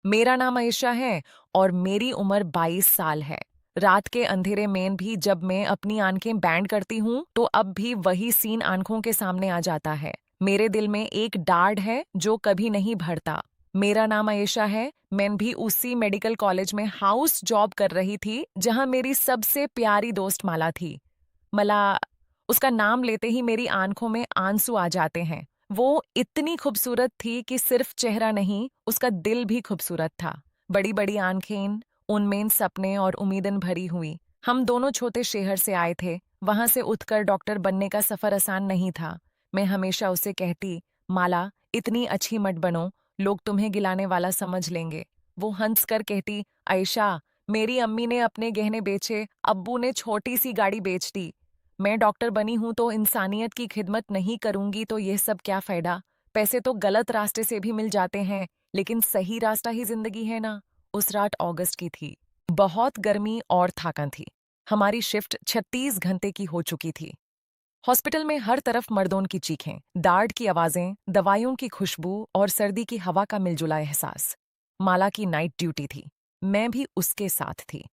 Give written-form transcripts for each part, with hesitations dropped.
मेरा नाम आयशा है और मेरी उम्र 22 साल है। रात के अंधेरे में भी जब मैं अपनी आंखें बैंड करती हूँ तो अब भी वही सीन आंखों के सामने आ जाता है। मेरे दिल में एक डाढ़ है जो कभी नहीं भरता। मेरा नाम आयशा है। मैं भी उसी मेडिकल कॉलेज में हाउस जॉब कर रही थी जहाँ मेरी सबसे प्यारी दोस्त माला थी। मला उसका नाम लेते ही मेरी आंखों में आंसू आ जाते हैं। वो इतनी खूबसूरत थी कि सिर्फ चेहरा नहीं, उसका दिल भी खूबसूरत था। बड़ी-बड़ी आंखें, उनमें सपने और उम्मीदें भरी हुई। हम दोनों छोटे शहर से आए थे। वहां से उठकर डॉक्टर बनने का सफर आसान नहीं था। मैं हमेशा उसे कहती, माला, इतनी अच्छी मत बनो, लोग तुम्हें गिलाने वाला समझ लेंगे। वो हंस कर कहती, आयशा, मेरी अम्मी ने अपने गहने बेचे, अब्बू ने छोटी सी गाड़ी बेच दी। मैं डॉक्टर बनी हूं तो इंसानियत की खिदमत नहीं करूंगी तो यह सब क्या फायदा। पैसे तो गलत रास्ते से भी मिल जाते हैं, लेकिन सही रास्ता ही जिंदगी है ना। उस रात अगस्त की थी। बहुत गर्मी और थकान थी। हमारी शिफ्ट 36 घंटे की हो चुकी थी। हॉस्पिटल में हर तरफ मर्दों की चीखें, दार्ड की आवाजें, दवाइयों की खुशबू और सर्दी की हवा का मिलजुला एहसास। माला की नाइट ड्यूटी थी। मैं भी उसके साथ थी।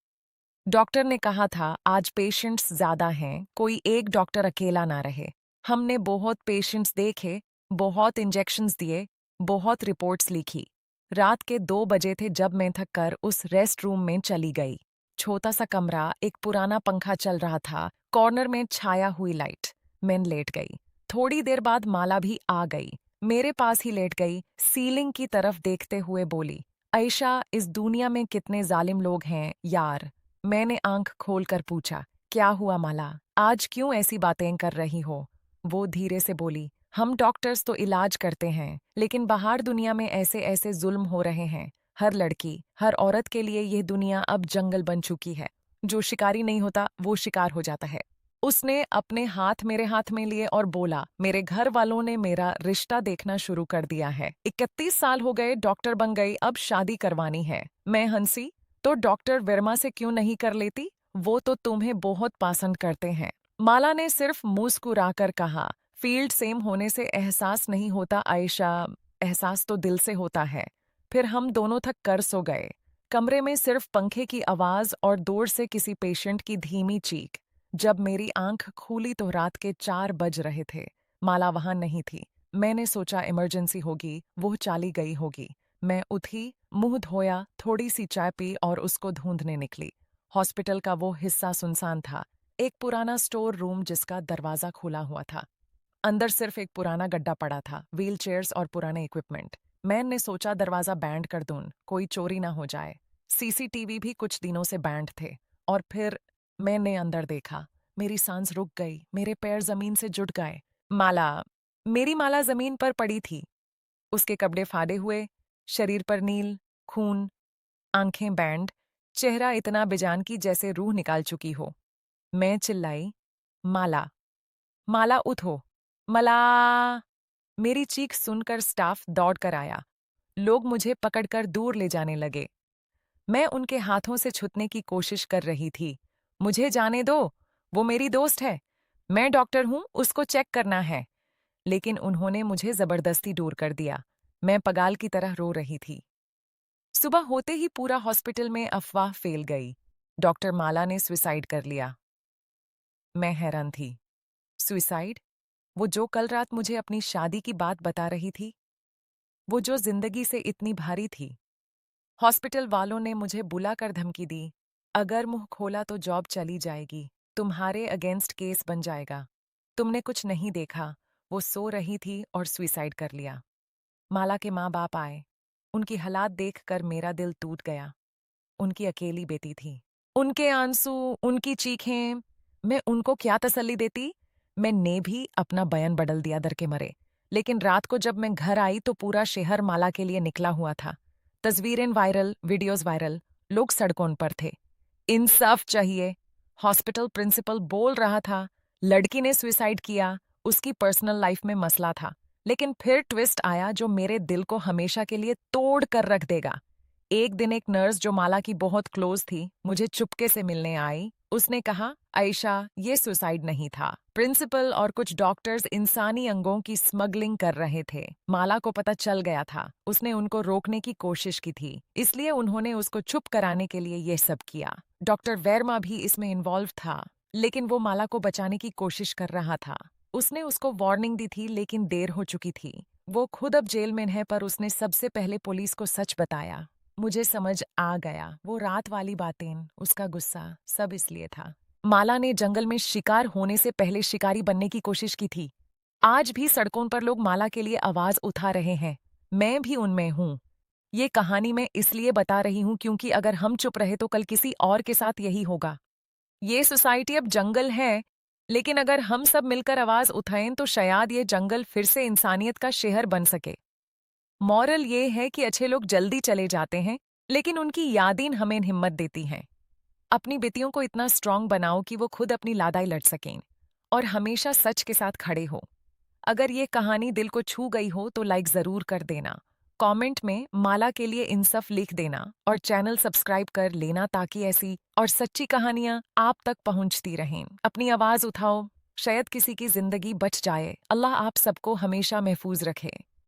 डॉक्टर ने कहा था आज पेशेंट्स ज्यादा हैं, कोई एक डॉक्टर अकेला ना रहे। हमने बहुत पेशेंट्स देखे, बहुत इंजेक्शन्स दिए, बहुत रिपोर्ट्स लिखी। रात के 2 बजे थे जब मैं थक कर उस रेस्ट रूम में चली गई। छोटा सा कमरा, एक पुराना पंखा चल रहा था, कॉर्नर में छाया हुई लाइट। मैं लेट गई। थोड़ी देर बाद माला भी आ गई। मेरे पास ही लेट गई, सीलिंग की तरफ देखते हुए बोली, आयशा, इस दुनिया में कितने जालिम लोग हैं यार। मैंने आंख खोलकर पूछा, क्या हुआ माला? आज क्यों ऐसी बातें कर रही हो? वो धीरे से बोली, हम डॉक्टर्स तो इलाज करते हैं, लेकिन बाहर दुनिया में ऐसे ऐसे जुल्म हो रहे हैं। हर लड़की, हर औरत के लिए यह दुनिया अब जंगल बन चुकी है। जो शिकारी नहीं होता, वो शिकार हो जाता है। उसने अपने हाथ मेरे हाथ में लिए और बोला, मेरे घर वालों ने मेरा रिश्ता देखना शुरू कर दिया है। 31 साल हो गए, डॉक्टर बन गई, अब शादी करवानी है। मैं हंसी, तो डॉक्टर वर्मा से क्यों नहीं कर लेती? वो तो तुम्हें बहुत पसंद करते हैं। माला ने सिर्फ मुस्कुराकर कहा, फील्ड सेम होने से एहसास नहीं होता आयशा, एहसास तो दिल से होता है। फिर हम दोनों थक कर सो गए। कमरे में सिर्फ पंखे की आवाज और दूर से किसी पेशेंट की धीमी चीख। जब मेरी आंख खुली तो रात के 4 बज रहे थे। माला वहां नहीं थी। मैंने सोचा इमरजेंसी होगी, वो चली गई होगी। मैं उठी, मुंह धोया, थोड़ी सी चाय पी और उसको ढूंढने निकली। हॉस्पिटल का वो हिस्सा सुनसान था। एक पुराना स्टोर रूम जिसका दरवाजा खुला हुआ था। अंदर सिर्फ एक पुराना गड्ढा पड़ा था, व्हील चेयर्स और पुराने इक्विपमेंट। मैंने सोचा दरवाजा बैंड कर दूं, कोई चोरी ना हो जाए। सीसीटीवी भी कुछ दिनों से बैंड थे। और फिर मैंने अंदर देखा। मेरी सांस रुक गई, मेरे पैर जमीन से जुट गए। माला, मेरी माला जमीन पर पड़ी थी। उसके कपड़े फाड़े हुए, शरीर पर नील खून, आंखें बैंड, चेहरा इतना बेजान की जैसे रूह निकाल चुकी हो। मैं चिल्लाई, माला, माला उठो, मला। मेरी चीख सुनकर स्टाफ दौड़ कर आया। लोग मुझे पकड़कर दूर ले जाने लगे। मैं उनके हाथों से छूटने की कोशिश कर रही थी। मुझे जाने दो, वो मेरी दोस्त है। मैं डॉक्टर हूं, उसको चेक करना है। लेकिन उन्होंने मुझे जबरदस्ती दूर कर दिया। मैं पगाल की तरह रो रही थी। सुबह होते ही पूरा हॉस्पिटल में अफवाह फैल गई। डॉक्टर माला ने सुसाइड कर लिया। मैं हैरान थी। सुसाइड? वो जो कल रात मुझे अपनी शादी की बात बता रही थी, वो जो जिंदगी से इतनी भारी थी। हॉस्पिटल वालों ने मुझे बुलाकर धमकी दी, अगर मुंह खोला तो जॉब चली जाएगी, तुम्हारे अगेंस्ट केस बन जाएगा। तुमने कुछ नहीं देखा, वो सो रही थी और सुसाइड कर लिया। माला के माँ बाप आए। उनकी हालात देखकर मेरा दिल टूट गया। उनकी अकेली बेटी थी। उनके आंसू, उनकी चीखें, मैं उनको क्या तसल्ली देती? मैंने भी अपना बयान बदल दिया डर के मारे। लेकिन रात को जब मैं घर आई तो पूरा शहर माला के लिए निकला हुआ था। तस्वीरें वायरल, वीडियोस वायरल, लोग सड़कों पर थे। इंसाफ चाहिए। हॉस्पिटल प्रिंसिपल बोल रहा था, लड़की ने सुसाइड किया, उसकी पर्सनल लाइफ में मसला था। लेकिन फिर ट्विस्ट आया जो मेरे दिल को हमेशा के लिए तोड़ कर रख देगा। एक दिन एक नर्स जो माला की बहुत क्लोज थी, मुझे चुपके से मिलने आई उसने कहा, आयशा, ये सुसाइड नहीं था। प्रिंसिपल और कुछ डॉक्टर्स इंसानी अंगों की स्मगलिंग कर रहे थे। माला को पता चल गया था। उसने उनको रोकने की कोशिश की थी, इसलिए उन्होंने उसको चुप कराने के लिए ये सब किया। डॉक्टर वर्मा भी इसमें इन्वॉल्व था, लेकिन वो माला को बचाने की कोशिश कर रहा था। उसने उसको वार्निंग दी थी, लेकिन देर हो चुकी थी। वो खुद अब जेल में है, पर उसने सबसे पहले पुलिस को सच बताया। मुझे समझ आ गया, वो रात वाली बातें, उसका गुस्सा, सब इसलिए था। माला ने जंगल में शिकार होने से पहले शिकारी बनने की कोशिश की थी। आज भी सड़कों पर लोग माला के लिए आवाज उठा रहे हैं। मैं भी उनमें हूँ। ये कहानी मैं इसलिए बता रही हूँ क्योंकि अगर हम चुप रहे तो कल किसी और के साथ यही होगा। ये सोसाइटी अब जंगल है, लेकिन अगर हम सब मिलकर आवाज उठाएं तो शायद ये जंगल फिर से इंसानियत का शहर बन सके। मॉरल ये है कि अच्छे लोग जल्दी चले जाते हैं, लेकिन उनकी यादें हमें हिम्मत देती हैं। अपनी बेटियों को इतना स्ट्रांग बनाओ कि वो खुद अपनी लड़ाई लड़ सकें और हमेशा सच के साथ खड़े हो। अगर ये कहानी दिल को छू गई हो तो लाइक ज़रूर कर देना। कमेंट में माला के लिए इंसफ लिख देना और चैनल सब्सक्राइब कर लेना ताकि ऐसी और सच्ची कहानियाँ आप तक पहुँचती रहें। अपनी आवाज़ उठाओ, शायद किसी की ज़िंदगी बच जाए। अल्लाह आप सबको हमेशा महफूज रखे।